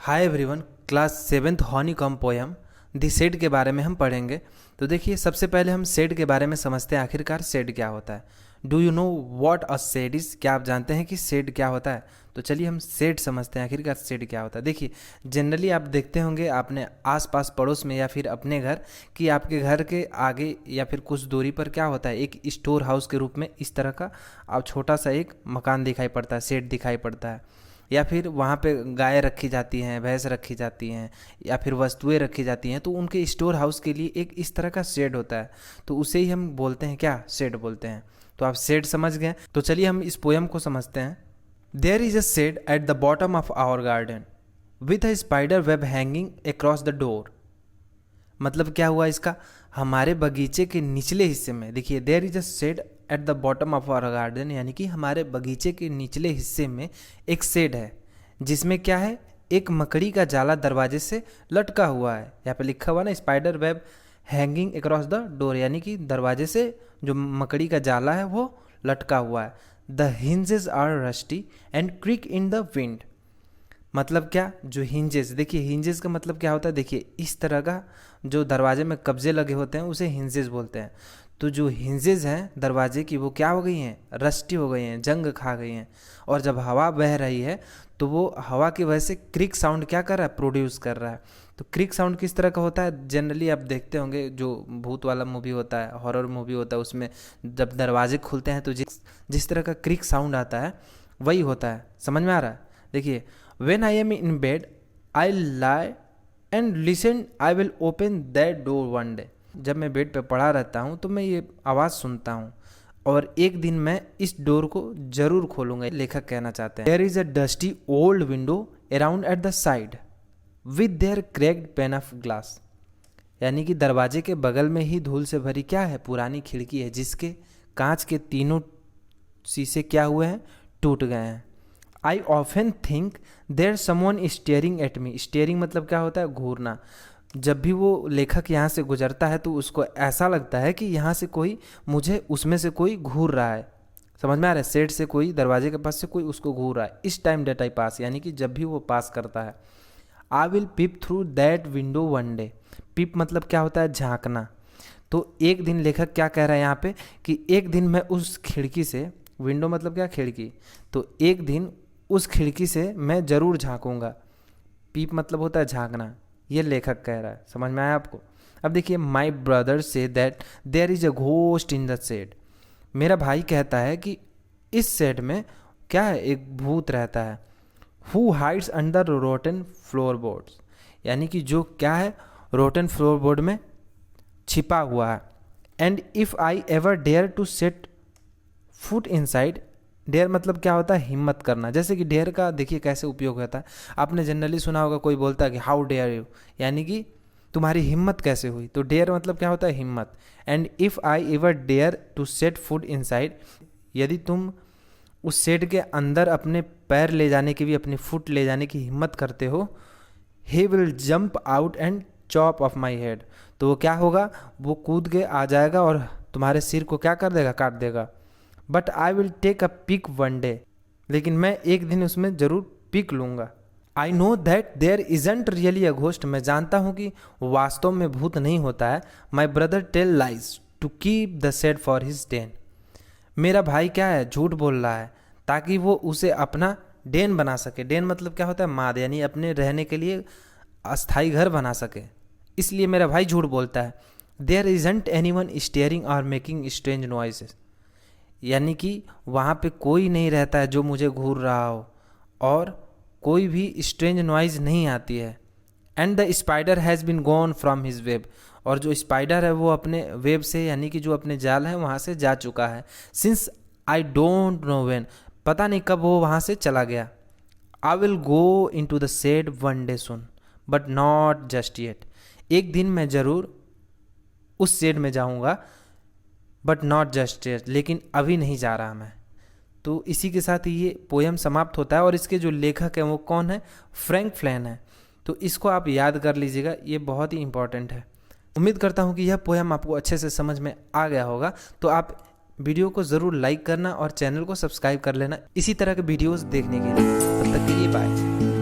Hi everyone, class 7th honeycomb poem the said के बारे में हम पढ़ेंगे। तो देखिए, सबसे पहले हम सेड के बारे में समझते हैं आखिरकार सेड क्या होता है। Do you know what a said is? क्या आप जानते हैं कि सेड क्या होता है? तो चलिए हम सेड समझते हैं आखिरकार सेड क्या होता है। देखिए, जनरली आप देखते होंगे आपने आसपास पड़ोस में या फिर अपने घर कि आपके घर के आगे या फिर कुछ दूरी पर क्या होता है, एक स्टोर हाउस के रूप में इस तरह का आप छोटा सा एक मकान दिखाई पड़ता है, सेड दिखाई पड़ता है। या फिर वहाँ पे गाय रखी जाती हैं, भैंस रखी जाती हैं या फिर वस्तुएं रखी जाती हैं, तो उनके स्टोर हाउस के लिए एक इस तरह का शेड होता है। तो उसे ही हम बोलते हैं क्या? शेड बोलते हैं। तो आप शेड समझ गए। तो चलिए हम इस पोयम को समझते हैं। There is a shed at the bottom of our garden with a spider web hanging across the door. मतलब क्या हुआ इसका? हमारे बगीचे के निचले हिस्से में, देखिए, there is a shed at the bottom of our garden, यानी कि हमारे बगीचे के निचले हिस्से में एक शेड है जिसमें क्या है, एक मकड़ी का जाला दरवाजे से लटका हुआ है। यहाँ पे लिखा हुआ ना, spider web hanging across the door, यानी कि दरवाजे से जो मकड़ी का जाला है वो लटका हुआ है। The hinges are rusty and creak in the wind. मतलब क्या? जो हिंजेस, देखिए हिंजेस का मतलब क्या होता है, देखिए इस तरह का जो दरवाजे में कब्जे लगे होते हैं उसे हिंजेस बोलते हैं। तो जो हिंजेस हैं दरवाजे की वो क्या हो गई हैं? रस्टी हो गई हैं, जंग खा गई हैं। और जब हवा बह रही है तो वो हवा की वजह से क्रिक साउंड क्या कर रहा है? प्रोड्यूस कर रहा है। तो क्रिक साउंड किस तरह का होता है? जनरली आप देखते होंगे जो भूत वाला मूवी होता है, हॉरर मूवी होता है, उसमें जब दरवाजे खुलते हैं तो जिस तरह का क्रिक साउंड आता है वही होता है। समझ में आ रहा है? देखिए, When I am in bed, I lie and listen. I will open that door one day. जब मैं बेड पे पड़ा रहता हूँ तो मैं ये आवाज़ सुनता हूँ और एक दिन मैं इस डोर को जरूर खोलूंगा, लेखक कहना चाहते हैं। There is a dusty old window around at the side with their cracked pane of glass. यानी कि दरवाजे के बगल में ही धूल से भरी क्या है? पुरानी खिड़की है जिसके कांच के तीनों शीशे क्या हुए हैं? टूट गए हैं। I often think there someone staring at me. Staring मतलब क्या होता है? घूरना। जब भी वो लेखक यहाँ से गुजरता है तो उसको ऐसा लगता है कि यहाँ से कोई मुझे, उसमें से कोई घूर रहा है। समझ में आ रहा है? सेट से कोई, दरवाजे के पास से कोई उसको घूर रहा है। इस टाइम डेट आई पास, यानी कि जब भी वो पास करता है। I will peep through that window one day. Peep मतलब क्या होता है? झांकना। तो एक दिन लेखक क्या कह रहा है यहाँ पे कि एक दिन मैं उस खिड़की से, विंडो मतलब क्या? खिड़की। तो एक दिन उस खिड़की से मैं ज़रूर झांकूंगा। पीप मतलब होता है झांकना, ये लेखक कह रहा है। समझ में आया आपको? अब देखिए, my brother say that there is a ghost in the shed. मेरा भाई कहता है कि इस शेड में क्या है? एक भूत रहता है। हु हाइड्स अंडर रोटन फ्लोरबोर्ड्स, यानी कि जो क्या है? रोटन फ्लोरबोर्ड में छिपा हुआ है। And if I ever dare to set foot inside. Dare मतलब क्या होता है? हिम्मत करना। जैसे कि डेयर का देखिए कैसे उपयोग होता है। आपने जनरली सुना होगा, कोई बोलता है कि हाउ डेयर यू, यानी कि तुम्हारी हिम्मत कैसे हुई। तो डेयर मतलब क्या होता है? हिम्मत। And if I ever dare to set foot inside, यदि तुम उस शेड के अंदर अपने पैर ले जाने की भी, अपनी फुट ले जाने की हिम्मत करते हो, he will jump out and chop of my head. तो वो क्या होगा? वो कूद के आ जाएगा और तुम्हारे सिर को क्या कर देगा? काट देगा। But I will take a peek one day, लेकिन मैं एक दिन उसमें ज़रूर पिक लूँगा। I know that there isn't really a ghost. मैं जानता हूँ कि वास्तव में भूत नहीं होता है। My brother tell lies to keep the shed for his den. मेरा भाई क्या है? झूठ बोल रहा है ताकि वो उसे अपना डेन बना सके। डेन मतलब क्या होता है? माद, यानी अपने रहने के लिए अस्थाई घर बना सके। इसलिए मेरा भाई झूठ बोलता है। There isn't any one staring और मेकिंग स्ट्रेंज नॉइसेस, यानी कि वहाँ पे कोई नहीं रहता है जो मुझे घूर रहा हो और कोई भी स्ट्रेंज नॉइज नहीं आती है। And the spider has been gone from his web. और जो स्पाइडर है वो अपने वेब से, यानी कि जो अपने जाल है वहाँ से जा चुका है। Since I don't know when, पता नहीं कब वो वहाँ से चला गया। I will go in to the shed one day soon but not just yet. एक दिन मैं ज़रूर उस शेड में जाऊँगा, बट नॉट जस्ट येट, लेकिन अभी नहीं जा रहा मैं। तो इसी के साथ ये पोयम समाप्त होता है। और इसके जो लेखक हैं वो कौन है? फ्रैंक फ्लैन है। तो इसको आप याद कर लीजिएगा, ये बहुत ही इंपॉर्टेंट है। उम्मीद करता हूँ कि यह पोयम आपको अच्छे से समझ में आ गया होगा। तो आप वीडियो को ज़रूर लाइक करना और चैनल को सब्सक्राइब कर लेना इसी तरह के वीडियोज़ देखने के लिए। तब तक के लिए बाय।